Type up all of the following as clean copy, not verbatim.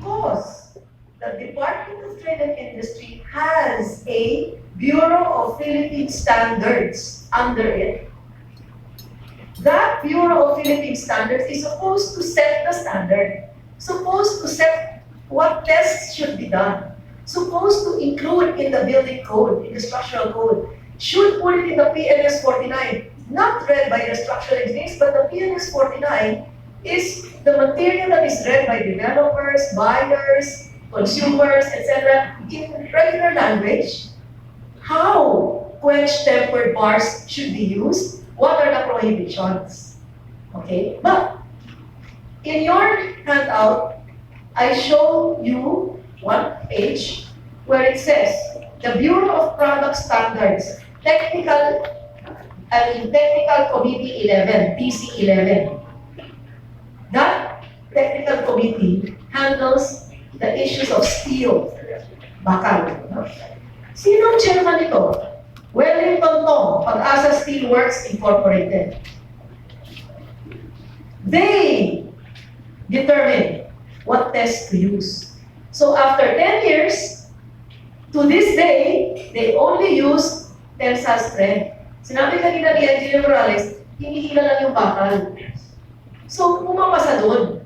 because the Department of Trade and Industry has a Bureau of Philippine Standards under it. That Bureau of Philippine Standards is supposed to set the standard, supposed to set what tests should be done, supposed to include in the building code, in the structural code, should put it in the PNS 49, not read by the structural engineers, but the PNS 49 is the material that is read by developers, buyers, consumers, etc. in regular language. How quench tempered bars should be used? What are the prohibitions? Okay, but in your handout, I show you one page where it says the Bureau of Product Standards, Technical Committee 11, PC 11. That technical committee handles the issues of steel, bakal. Sino ang chairman ito? Wellington Tong, Pag-asa Steel Works Incorporated. They determine what test to use. So after 10 years, to this day, they only use tensile strength. Sinabi kanina ni Engineer Morales, hinihila lang yung bakal. So pumapasa doon.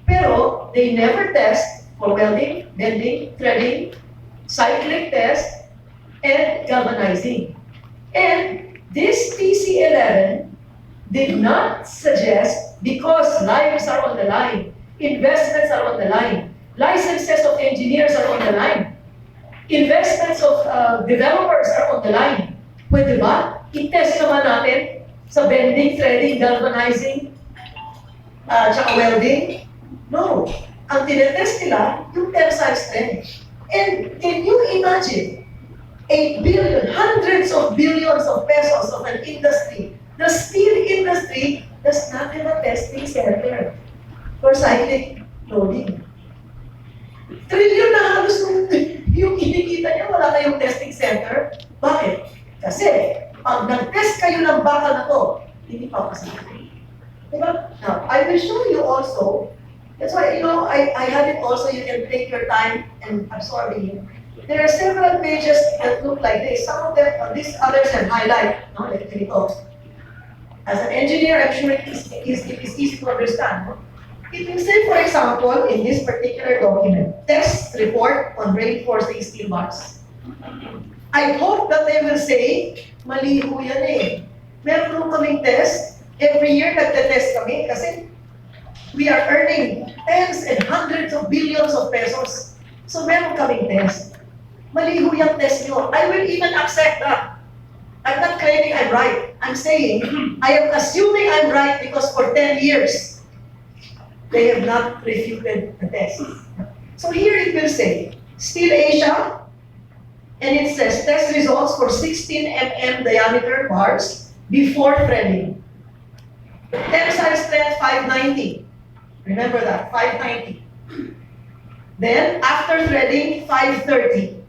Pero they never test for welding, bending, threading, cyclic test, and galvanizing. And this PC11 did not suggest, because lives are on the line, investments are on the line, licenses of engineers are on the line, investments of developers are on the line. Pwede ba? I-test naman natin sa bending, threading, galvanizing, tsaka welding? No. Ang tinetest nila, yung tensile strength. And can you imagine, 8 billion, hundreds of billions of pesos of an industry, the steel industry does not have a testing center for cyclic loading. Trillion na halos yung kinikita niya, wala kayong testing center. Bakit? Kasi, pag nag-test kayo ng bakal na to, hindi pa pasakit. Diba? Now, I will show you also, that's why, I had it also, you can take your time and absorb it. There are several pages that look like this. Some of them, these others have highlight, no? Like ito. As an engineer, I'm sure it is easy to understand. No? It will say, for example, in this particular document, test report on reinforcing steel bars. I hope that they will say, mali ho yan eh. Meron nung kaming test, every year nagte-test kami kasi we are earning tens and hundreds of billions of pesos. So meron kaming test. Mali ho yung test nyo. I will even accept that. I'm not claiming I'm right. I'm saying, I am assuming I'm right because for 10 years, they have not refuted the test. So here it will say, Steel Asia, and it says test results for 16 mm diameter bars before threading. Tensile strength 590. Remember that, 590. Then after threading, 530.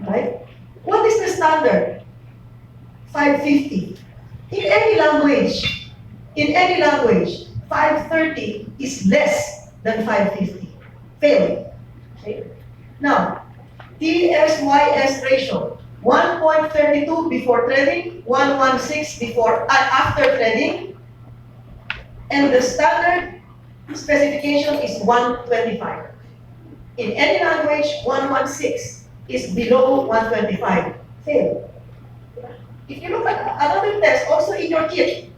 Right? What is the standard? 550. In any language, 530 is less than 550. Failed. Okay? Now, TSYS ratio, 1.32 before threading, 116 after threading, and the standard specification is 125. In any language, 116 is below 125. Failed. If you look at another test, also in your kit,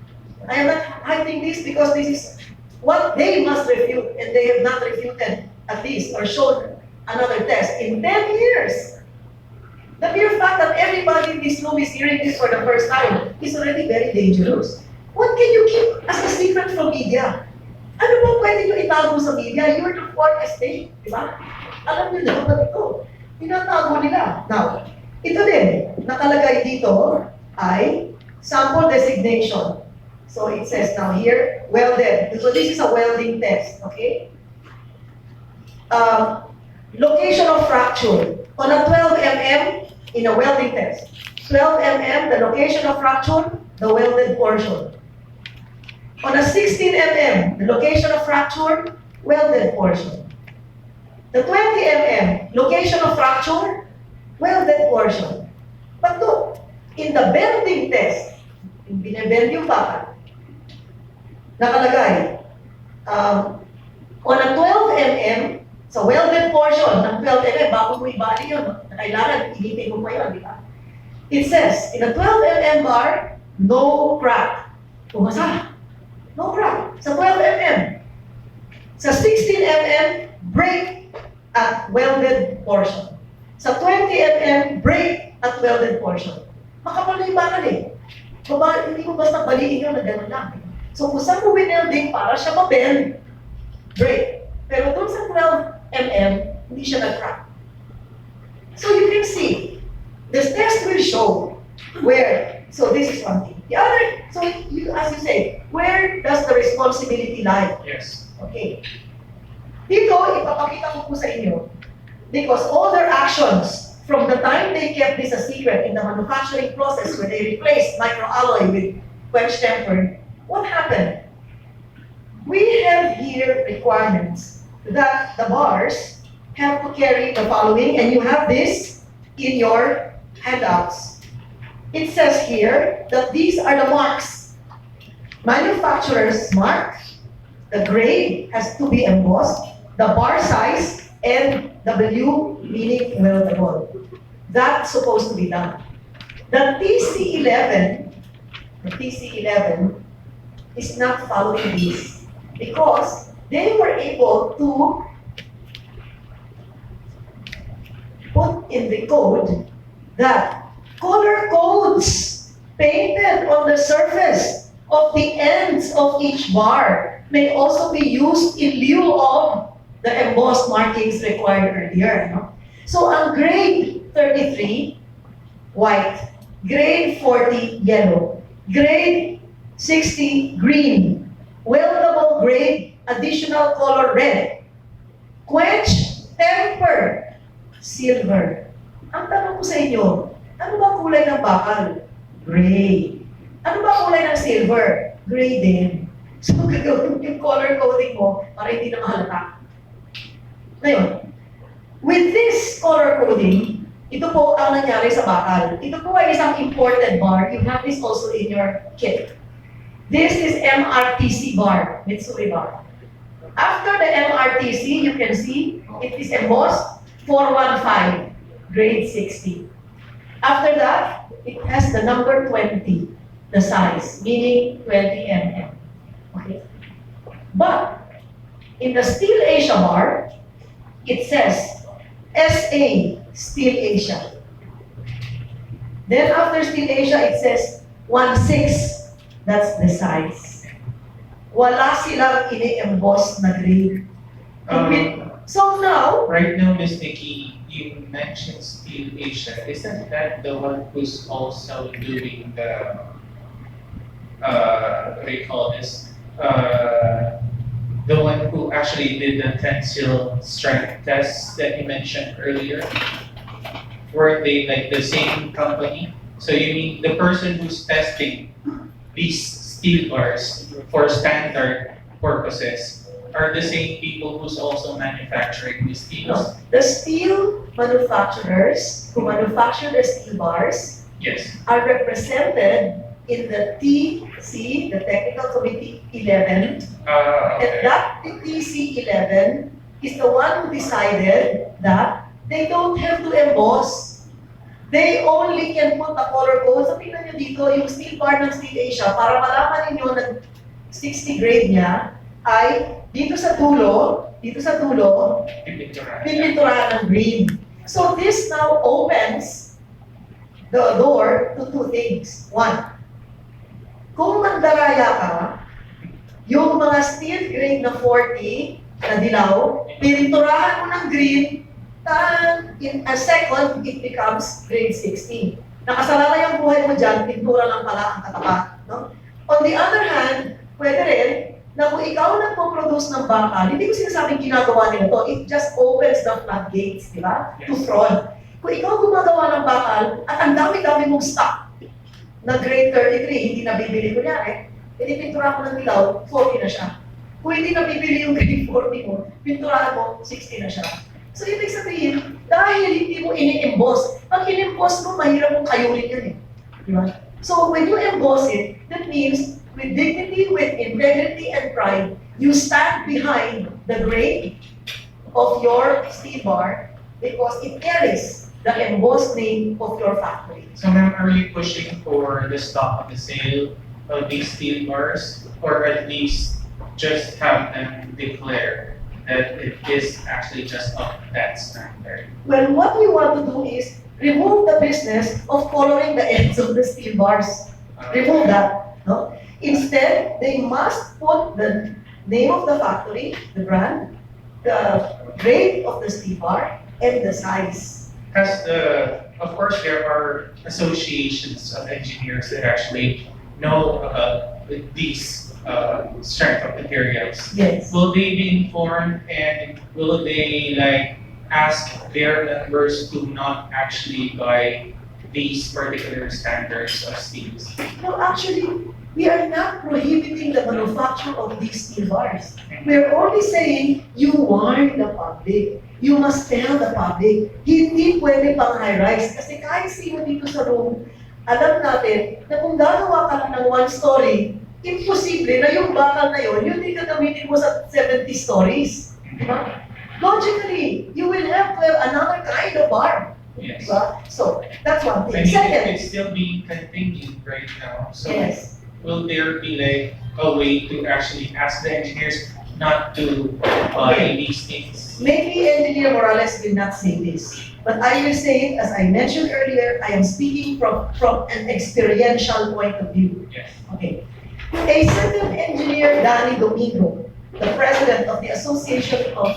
I am not hiding this because this is what they must refute, and they have not refuted at least or shown another test in 10 years. The mere fact that everybody in this room is hearing this for the first time is already very dangerous. What can you keep as a secret from media? Ano ba pwede nyo itago sa media? You're the fourth estate, di ba? Alam nyo na ito. Tinatago nila. Now, ito din, nakalagay dito ay sample designation. So it says now here, welded. So this is a welding test, okay? Location of fracture. On a 12 mm in a welding test. 12 mm, the location of fracture, the welded portion. On a 16 mm, the location of fracture, welded portion. The 20 mm, location of fracture, welded portion. But look, in the bending test, yung binibend yung bakal, nakalagay, on a 12 mm, sa welded portion ng 12 mm, bago mo ibali yun, kailangan inipin mo pa yun, di ba? It says, in a 12 mm bar, no crack. Pumasa. No crack. Sa 12 mm. Sa 16 mm, break at welded portion. Sa 20 mm, break at welded portion. Makapal na yung bakal eh. Hindi mo basta baliin yun na gano'n lang. So kung saan mo winelding para siya mabend, break. Pero dun sa 12 mm, hindi siya nag-crack. So you can see, this test will show where, so this is one thing. The other, so you, as you say, where does the responsibility lie? Yes. Okay. Dito, ipapakita ko po sa inyo, because all their actions, from the time they kept this a secret in the manufacturing process where they replaced microalloy with quench tempered, what happened? We have here requirements that the bars have to carry the following, and you have this in your handouts. It says here that these are the marks. Manufacturer's mark, the grade has to be embossed, the bar size, and W meaning weldable. That's supposed to be done. The TC11 is not following this because they were able to put in the code that color codes painted on the surface of the ends of each bar may also be used in lieu of the embossed markings required earlier. No? So, ang grade 33, white, grade 40, yellow, grade 60, green, weldable grade, additional color red, quench, temper, silver. Ang tanong ko sa inyo, ano ba kulay ng bakal? Gray. Ano ba kulay ng silver? Gray din. So, gagawin yung color coding mo para hindi na mahalata. Ngayon, with this color coding, ito po ang nangyari sa bakal. Ito po ay isang imported bar. You have this also in your kit. This is MRTC bar, Mitsui bar. After the MRTC, you can see it is embossed 415, grade 60. After that, it has the number 20, the size, meaning 20 mm. Okay. But in the Steel Asia bar, it says SA, Steel Asia. Then after Steel Asia, it says 16, that's the size. Wala silang ini-emboss na grade. So now, Right now, Ms. Nikki, you mentioned Steel Asia. Isn't that the one who's also doing the, what do you call this? The one who actually did the tensile strength tests that you mentioned earlier? Were they like the same company? So you mean the person who's testing these steel bars for standard purposes are the same people who's also manufacturing these steels? no, the steel manufacturers who manufacture the steel bars Yes. are represented in the TC, the Technical Committee 11, and Okay. that TC 11 is the one who decided that they don't have to emboss. They only can put a color code. So tingnan nyo dito, yung steel bar ng Steel Asia, para malaman ninyo na 60 grade niya, ay dito sa dulo, pipinturahan ng green. So this now opens the door to two things. One, kung magdaraya ka, yung mga steel grade na 40 na dilaw, pinturahan mo ng green, in a second, it becomes grade 60. Nakasalala yung buhay mo dyan, pintura lang pala ang katapat. No? On the other hand, pwede rin, na kung ikaw nagpo-produce ng bakal, hindi ko sinasabing ginagawa nila to, it just opens the floodgates, di ba? To fraud. Kung ikaw gumagawa ng bakal, at ang dami-dami mong stock na grade 33, hindi nabibili ko niya pinipintura ko ng dilaw, 40 na siya. Kung hindi nabibili yung grade 40 mo, pinturahan mo, 60 na siya. So, ibig sabihin, dahil hindi mo ini-emboss, pag in-emboss mo, mahirap mong kayurin yun eh. Di ba? So, when you emboss it, that means, with dignity, with integrity and pride, you stand behind the grade of your steel bar because it carries the embossed name of your factory. So ma'am, are you pushing for the stop of the sale of these steel bars, or at least just have them declare that it is actually just of that standard? Well, what we want to do is remove the business of coloring the ends of the steel bars. Remove that. No? Instead, they must put the name of the factory, the brand, the grade of the steel bar, and the size. Of course, there are associations of engineers that actually know about these strength of materials. Yes. Will they be informed, and will they like ask their members to not actually buy these particular standards of steels? No, actually, we are not prohibiting the manufacture of these steel bars. We are only saying, you warn the public. You must tell the public. Hindi pwede pang high-rise. Kasi kahit sino dito sa room, alam natin na kung gagawa ka lang ng one story, imposible na yung bakal na yun din gagamitin mo sa 70 stories. Diba? Logically, you will have to have another kind of bar. Yes. Diba? So, that's one I thing. mean, Second, it's still being continued right now. So yes. will there be like a way to actually ask the engineers not to buy these things? Maybe Engineer Morales will not say this, but I will say it, as I mentioned earlier, I am speaking from an experiential point of view. Yes. Okay. A certain engineer, Danny Domingo, the president of the Association of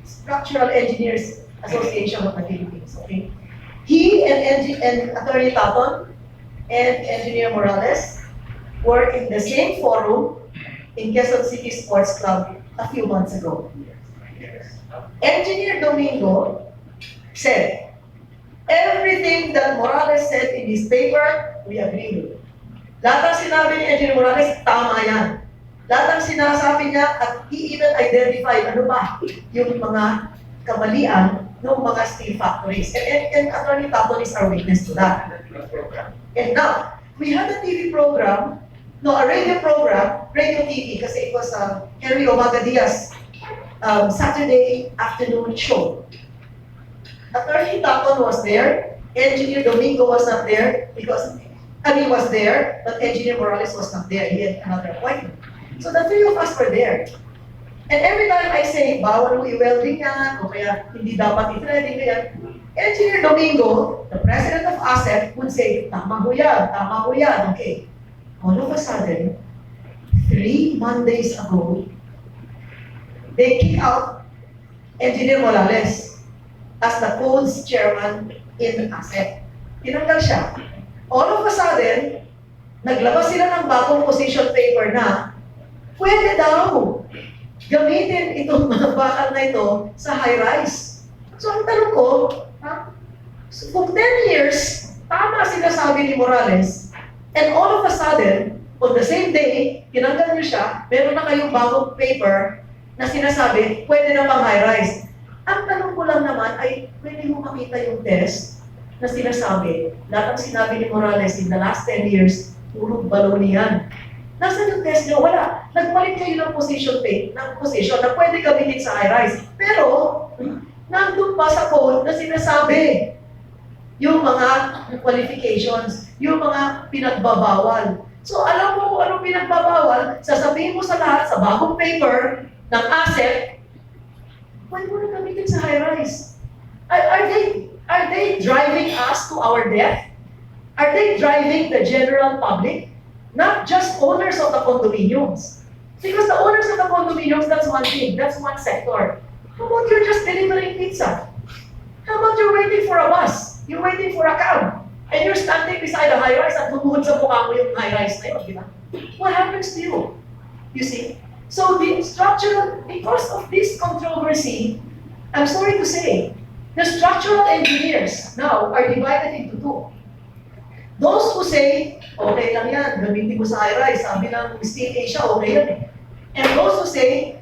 Structural Engineers Association of the Philippines, okay? He and Attorney Taton and Engineer Morales were in the same forum in Quezon City Sports Club a few months ago. Engineer Domingo said, everything that Morales said in his paper, we agree with. Lahat ng sinabi ni Engineer Morales, tama yan. Lahat ng sinasabi niya, at he even identified ano ba yung mga kamalian ng mga steel factories. And Attorney Taton is our witness to that. And now, we had a TV program, a radio program, radio TV, kasi it was Henry Omaga Diaz Saturday afternoon show. Attorney Taton was there, Engineer Domingo was not there, because he was there, but Engineer Morales was not there. He had another appointment. So the three of us were there. And every time I say, bawal mo i-welding yan, o kaya hindi dapat i-threading yan, Engineer Domingo, the president of ASEP, would say, tama ho yan, okay. All of a sudden, 3 Mondays ago, they kick out Engineer Morales as the codes chairman in ASEP. Tinanggal siya. All of a sudden, naglabas sila ng bagong position paper na pwede daw gamitin itong mga bakal na ito sa high-rise. So ang tanong ko, so kung 10 years, tama sinasabi ni Morales, and all of a sudden, on the same day, tinanggal niyo siya, meron na kayong bagong paper na sinasabi, pwede na bang high-rise. Ang tanong ko lang naman ay, pwede mo makita yung test na sinasabi, lahat ng sinabi ni Morales in the last 10 years, puro baloni yan. Nasaan yung test nyo? Wala. Nagpalit kayo ng position na pwede gamitin sa high-rise. Pero, nandun pa sa code na sinasabi yung mga qualifications, yung mga pinagbabawal. So, alam mo kung anong pinagbabawal, sasabihin mo sa lahat sa bagong paper ng ASEP, pwede mo na gamitin sa high-rise. Are they driving us to our death? Are they driving the general public? Not just owners of the condominiums. Because the owners of the condominiums, that's one thing, that's one sector. How about you're just delivering pizza? How about you're waiting for a bus? You're waiting for a cab. And you're standing beside a high-rise at tumuhod sa mukha mo yung high-rise na yun, di ba? What happens to you? You see? So because of this controversy, I'm sorry to say, the structural engineers now are divided into two. Those who say, okay lang yan, gamitin mo sa high-rise, sabi ng Steel Asia, okay yan. And those who say,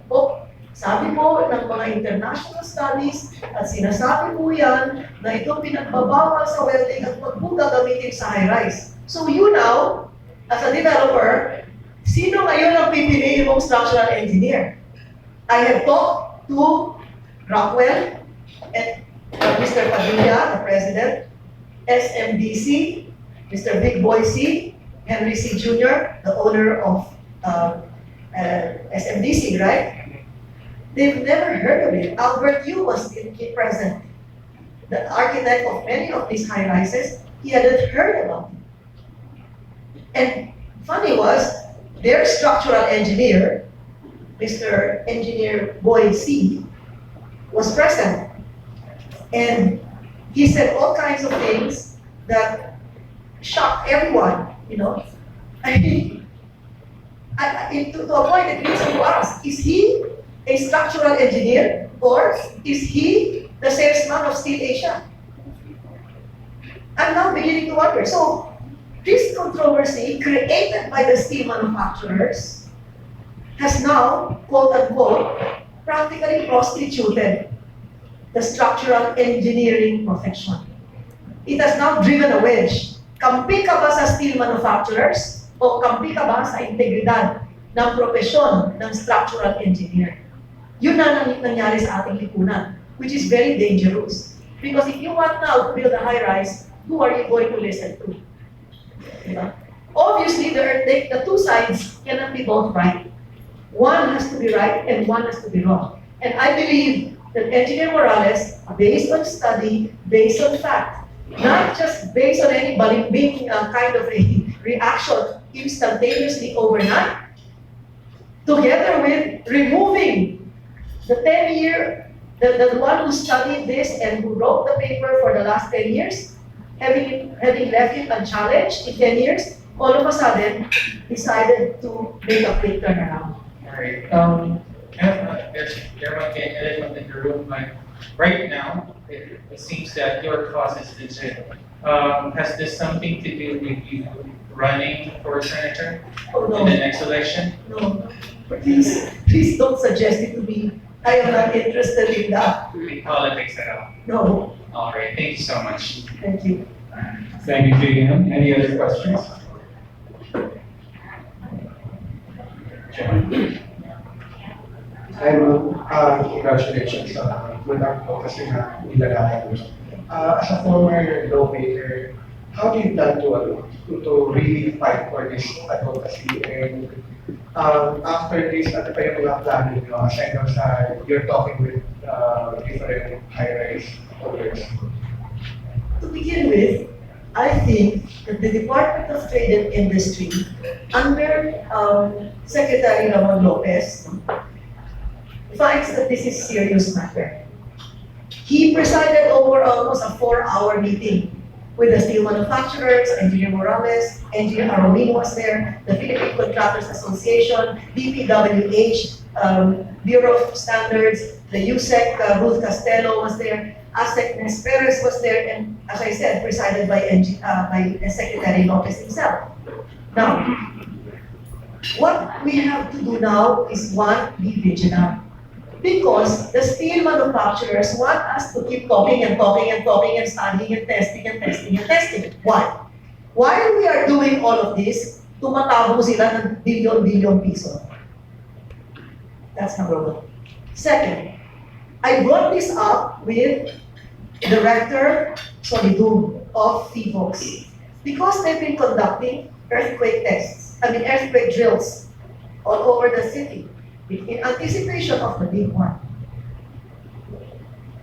Sabi po ng mga international studies at sinasabi po yan na ito pinagbabawal sa welding at wag po gagamitin sa high-rise. So you now, as a developer, sino ngayon ang pipiliin mong structural engineer? I have talked to Rockwell and Mr. Padilla, the president, SMDC, Mr. Big Boy C, Henry C. Jr., the owner of SMDC, right? They've never heard of it. Albert Yu was present. The architect of many of these high-rises, he hadn't heard about it. And funny was, their structural engineer, Mr. Engineer Boy C, was present. And he said all kinds of things that shocked everyone, you know. I mean, to a point it leads to us, is he a structural engineer or is he the salesman of Steel Asia? I'm now beginning to wonder. So, this controversy created by the steel manufacturers has now, quote unquote, practically prostituted the structural engineering profession. It has now driven a wedge. Kampi ka ba sa steel manufacturers o kampi ka ba sa integridad ng profesyon ng structural engineer? Yun na nangyari sa ating lipunan, which is very dangerous. Because if you want now to build a high-rise, who are you going to listen to? Diba? Obviously, the two sides cannot be both right. One has to be right and one has to be wrong. And I believe that Engineer Morales, based on study, based on fact, not just based on any balimbing kind of a reaction instantaneously overnight, together with removing the 10-year, the one who studied this and who wrote the paper for the last 10 years, having left it unchallenged in 10 years, all of a sudden decided to make a quick turnaround. All right. There might be an elephant in the room, but right now, it seems that your cause is legit. Has this something to do with you running for senator in the next election? No. Please don't suggest it to me. I am not interested in that. In politics at all? No. All right. Thank you so much. Thank you. Thank you, JM. Any other questions? John. Hi, ma'am. Congratulations with our focusing on nilalakad mo. As a former lawmaker, how do you plan to really fight for this advocacy? And after this, ano pa yung mga plano nyo? Aside sa you're talking with different high-rise owners. To begin with, I think that the Department of Trade and Industry, under Secretary Ramon Lopez, finds that this is a serious matter. He presided over almost a 4-hour meeting with the steel manufacturers, Engineer Morales, Engineer Aromino was there, the Philippine Contractors Association, DPWH, Bureau of Standards, the USEC, Ruth Castello was there, ASEC Nes Perez was there, and as I said, presided by Secretary Lopez himself. Now, what we have to do now is one, be vigilant. Because the steel manufacturers want us to keep talking and talking and talking and studying and testing and testing and testing. Why? While we are doing all of this, tumatabo sila ng billion piso. That's number one. Second, I brought this up with Director Solidum of FIVOX because they've been conducting earthquake drills all over the city in anticipation of the big one.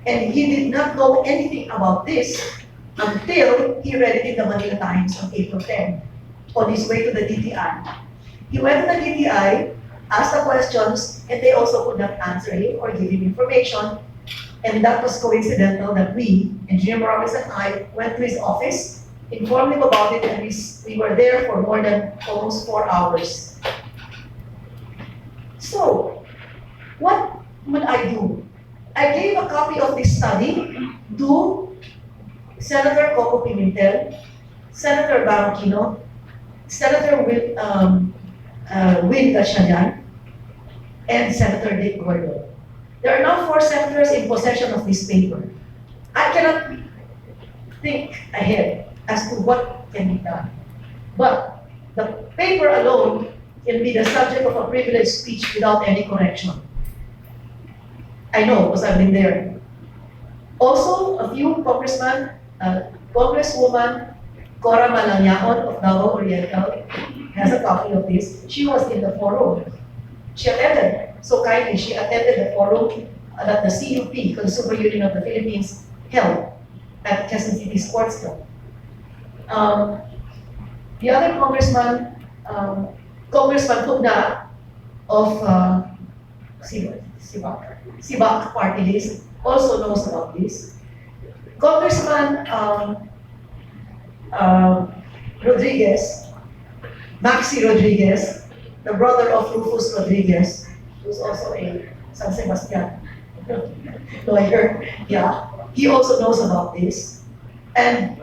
And he did not know anything about this until he read it in the Manila Times on April 10, on his way to the DTI. He went to the DTI, asked the questions, and they also could not answer him or give him information. And that was coincidental that we, Engineer Morales and I, went to his office, informed him about it, and we were there for more than almost 4 hours. So, what would I do? I gave a copy of this study to Senator Coco Pimentel, Senator Barroquino, Senator Win Gatchalian, and Senator Dick Gordon. There are now 4 senators in possession of this paper. I cannot think ahead as to what can be done. But the paper alone can be the subject of a privileged speech without any correction. I know, because I've been there. Also, a few congressmen, Congresswoman Cora Malanyaon of Davao Oriental has a copy of this. She was in the forum. She attended, so kindly, she attended the forum that the CUP, Consumer Union of the Philippines, held at Quezon City Sports Club. The other congressman, Congressman Pugna of Sibak party list, also knows about this. Congressman Rodriguez, Maxi Rodriguez, the brother of Rufus Rodriguez, who's also a San Sebastian lawyer, yeah, he also knows about this. And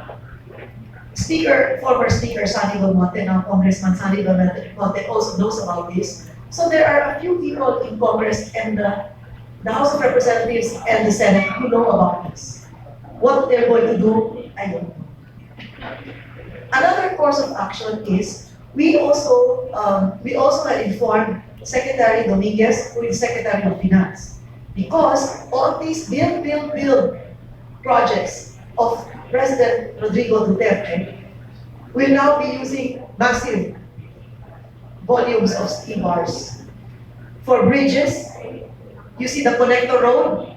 former Speaker Sandy Belmonte, now Congressman Sandy Belmonte also knows about this. So there are a few people in Congress and the House of Representatives and the Senate who know about this. What they're going to do, I don't know. Another course of action is we also had informed Secretary Dominguez, who is Secretary of Finance, because all these build projects of President Rodrigo Duterte will now be using massive volumes of steel bars. For bridges, you see the connector road,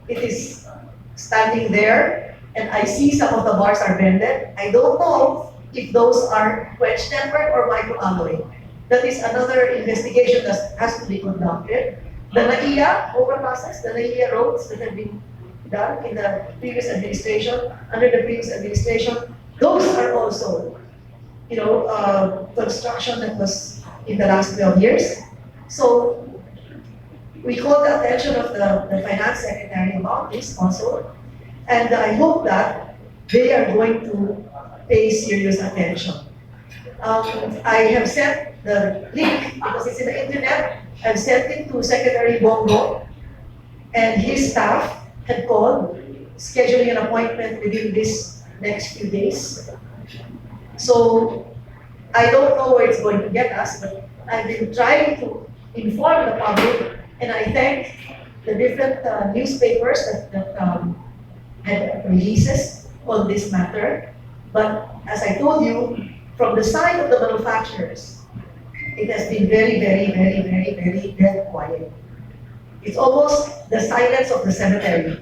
it is standing there, and I see some of the bars are bended. I don't know if those are quench tempered or microalloy. That is another investigation that has to be conducted. The NAIA overpasses, the NAIA roads that have been done in the previous administration, under the previous administration, those are also, construction that was in the last 12 years. So we call the attention of the Finance Secretary about this also, and I hope that they are going to pay serious attention. I have sent the link, because it's in the internet, I've sent it to Secretary Bongo, and his staff had called, scheduling an appointment within this next few days. So I don't know where it's going to get us, but I've been trying to inform the public, and I thank the different newspapers that had releases on this matter. But as I told you, from the side of the manufacturers, it has been very, very, very, very, very dead quiet. It's almost the silence of the cemetery.